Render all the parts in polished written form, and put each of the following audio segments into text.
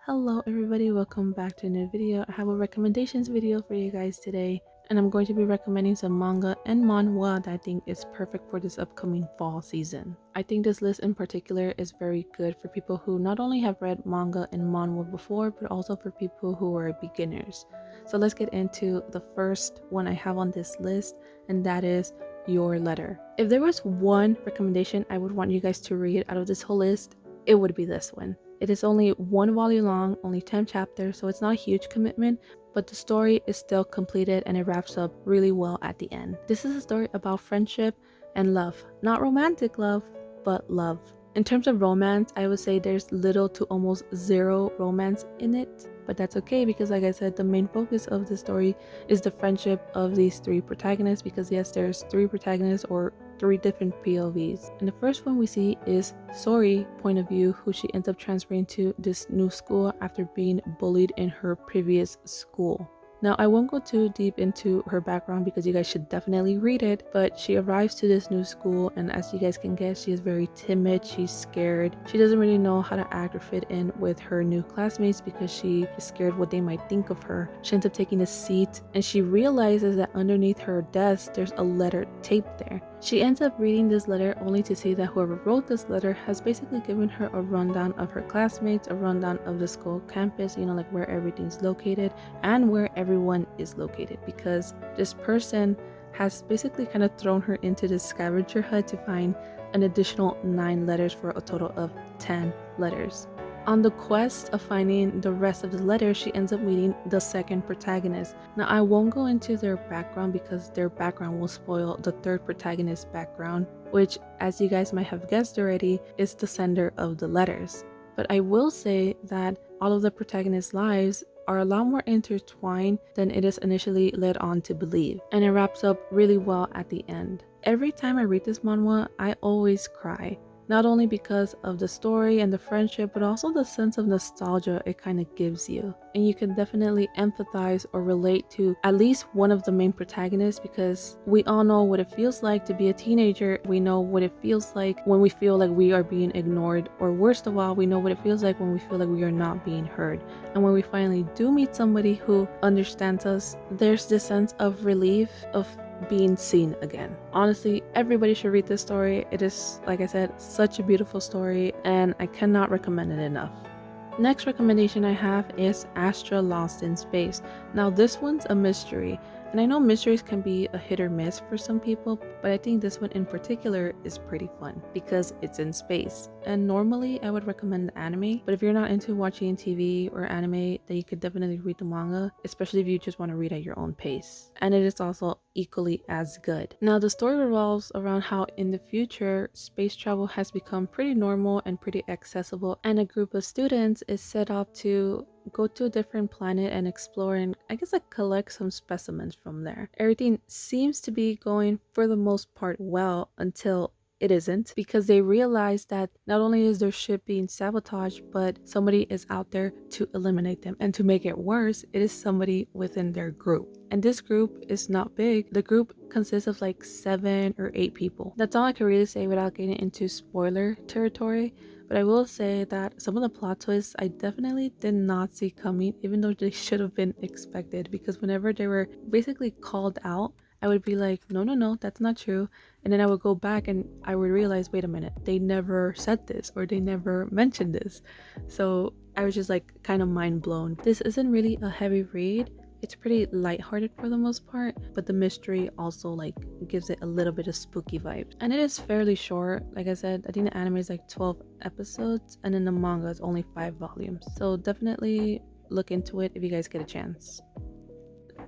Hello everybody, welcome back to a new video. I have a recommendations video for you guys today, and I'm going to be recommending some manga and manhwa that I think is perfect for this upcoming fall season. I think this list in particular is very good for people who not only have read manga and manhwa before, but also for people who are beginners. So let's get into the first one I have on this list, and that is Your Letter. If there was one recommendation I would want you guys to read out of this whole list, it would be this one. It is only one volume long, only 10 chapters, so it's not a huge commitment, but the story is still completed and it wraps up really well at the end. This is a story about friendship and love. Not romantic love, but love. In terms of romance, I would say there's little to almost zero romance in it, but that's okay because like I said, the main focus of the story is the friendship of these three protagonists, because yes, there's three protagonists or three different POVs. And the first one we see is Sori point of view, who she ends up transferring to this new school after being bullied in her previous school. Now, I won't go too deep into her background because you guys should definitely read it, but she arrives to this new school, and as you guys can guess, she is very timid, she's scared. She doesn't really know how to act or fit in with her new classmates because she is scared what they might think of her. She ends up taking a seat, and she realizes that underneath her desk, there's a letter taped there. She ends up reading this letter only to see that whoever wrote this letter has basically given her a rundown of her classmates, a rundown of the school campus, like where everything's located and where everyone is located, because this person has basically kind of thrown her into this scavenger hunt to find an additional 9 letters for a total of 10 letters. On the quest of finding the rest of the letters, she ends up meeting the second protagonist. Now, I won't go into their background because their background will spoil the third protagonist's background, which, as you guys might have guessed already, is the sender of the letters. But I will say that all of the protagonists' lives are a lot more intertwined than it is initially led on to believe, and it wraps up really well at the end. Every time I read this manhwa, I always cry. Not only because of the story and the friendship, but also the sense of nostalgia it kind of gives you. And you can definitely empathize or relate to at least one of the main protagonists, because we all know what it feels like to be a teenager. We know what it feels like when we feel like we are being ignored, or worst of all, we know what it feels like when we feel like we are not being heard. And when we finally do meet somebody who understands us, there's this sense of relief, of being seen again. Honestly, everybody should read this story. It is, like I said, such a beautiful story, and I cannot recommend it enough. Next recommendation I have is Astra Lost in Space. Now, this one's a mystery, and I know mysteries can be a hit or miss for some people, but I think this one in particular is pretty fun because it's in space. And normally I would recommend the anime, but if you're not into watching TV or anime, then you could definitely read the manga, especially if you just want to read at your own pace. And it is also equally as good. Now, the story revolves around how in the future, space travel has become pretty normal and pretty accessible, and a group of students is set off to go to a different planet and explore and collect some specimens from there. Everything seems to be going for the most part well until it isn't, because they realize that not only is their ship being sabotaged, but somebody is out there to eliminate them. And to make it worse, it is somebody within their group. And this group is not big. The group consists of like 7 or 8 people. That's all I can really say without getting into spoiler territory. But I will say that some of the plot twists I definitely did not see coming, even though they should have been expected, because whenever they were basically called out, I would be like, no, that's not true. And then I would go back and I would realize, wait a minute, they never said this or they never mentioned this. So I was just like kind of mind blown. This isn't really a heavy read. It's pretty lighthearted for the most part, but the mystery also like gives it a little bit of spooky vibes. And it is fairly short. Like I said, I think the anime is like 12 episodes, and then the manga is only 5 volumes. So definitely look into it if you guys get a chance.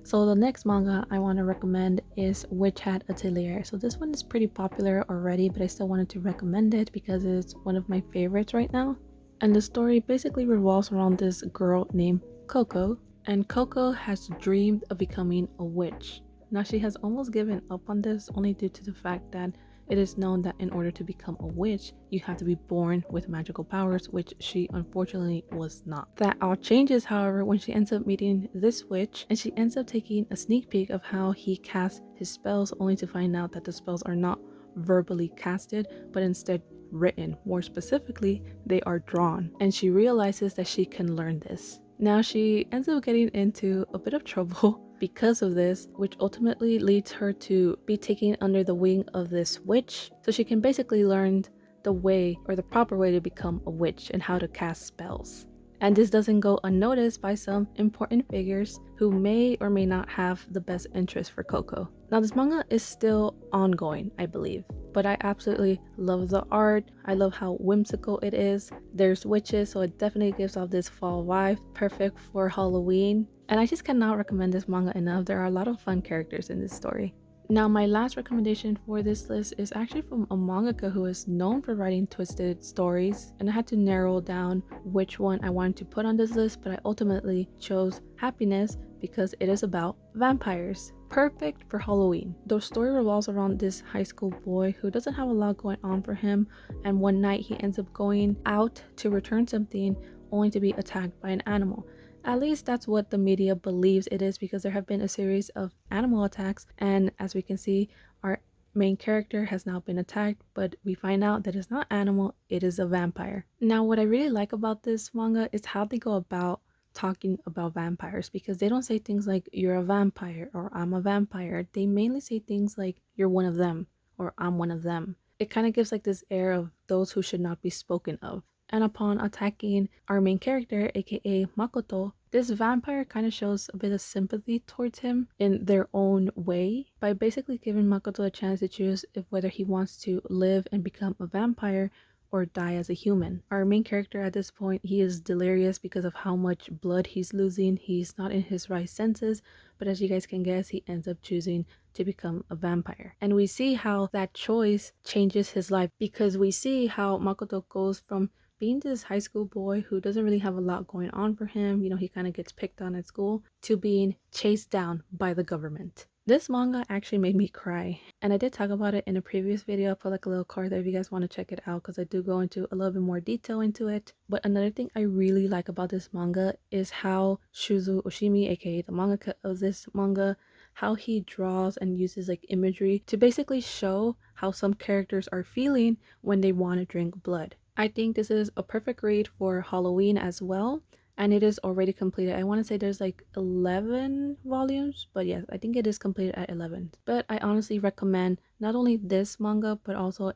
So the next manga I want to recommend is Hat Atelier. So this one is pretty popular already, but I still wanted to recommend it because it's one of my favorites right now. And the story basically revolves around this girl named Coco. And Coco has dreamed of becoming a witch. Now, she has almost given up on this only due to the fact that it is known that in order to become a witch, you have to be born with magical powers, which she unfortunately was not. That all changes, however, when she ends up meeting this witch, and she ends up taking a sneak peek of how he casts his spells, only to find out that the spells are not verbally casted, but instead written. More specifically, they are drawn. And she realizes that she can learn this. Now she ends up getting into a bit of trouble because of this, which ultimately leads her to be taken under the wing of this witch, so she can basically learn the way, or the proper way, to become a witch and how to cast spells. And this doesn't go unnoticed by some important figures who may or may not have the best interest for Coco. Now this manga is still ongoing, I believe, but I absolutely love the art. I love how whimsical it is. There's witches, so it definitely gives off this fall vibe, perfect for Halloween. And I just cannot recommend this manga enough. There are a lot of fun characters in this story. Now my last recommendation for this list is actually from a mangaka who is known for writing twisted stories, and I had to narrow down which one I wanted to put on this list, but I ultimately chose Happiness because it is about vampires. Perfect for Halloween. The story revolves around this high school boy who doesn't have a lot going on for him, and one night he ends up going out to return something only to be attacked by an animal. At least that's what the media believes it is, because there have been a series of animal attacks, and as we can see, our main character has now been attacked, but we find out that it's not animal, it is a vampire. Now what I really like about this manga is how they go about talking about vampires, because they don't say things like you're a vampire or I'm a vampire. They mainly say things like you're one of them or I'm one of them. It kind of gives like this air of those who should not be spoken of. And upon attacking our main character, aka Makoto, this vampire kind of shows a bit of sympathy towards him in their own way by basically giving Makoto a chance to choose if whether he wants to live and become a vampire or die as a human. Our main character at this point, he is delirious because of how much blood he's losing. He's not in his right senses, but as you guys can guess, he ends up choosing to become a vampire. And we see how that choice changes his life, because we see how Makoto goes from being this high school boy who doesn't really have a lot going on for him, you know, he kind of gets picked on at school, to being chased down by the government. This manga actually made me cry, and I did talk about it in a previous video. I'll put like a little card there if you guys want to check it out, because I do go into a little bit more detail into it. But another thing I really like about this manga is how Shuzo Oshimi, aka the mangaka of this manga, how he draws and uses like imagery to basically show how some characters are feeling when they want to drink blood. I think this is a perfect read for Halloween as well, and it is already completed. I want to say there's like 11 volumes, but yes, I think it is completed at 11. But I honestly recommend not only this manga, but also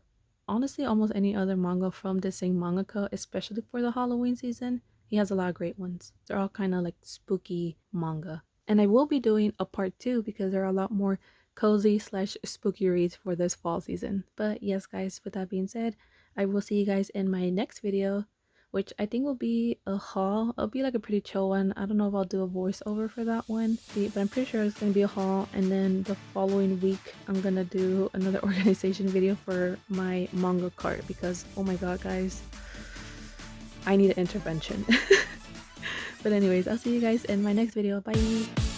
honestly almost any other manga from the same mangaka, especially for the Halloween season. He has a lot of great ones. They're all kind of like spooky manga. And I will be doing a part 2 because there are a lot more cozy / spooky reads for this fall season. But yes guys, with that being said, I will see you guys in my next video, which I think will be a haul. It'll be like a pretty chill one. I don't know if I'll do a voiceover for that one, but I'm pretty sure it's gonna be a haul. And then the following week I'm gonna do another organization video for my manga cart, because oh my god guys, I need an intervention. But anyways, I'll see you guys in my next video. Bye.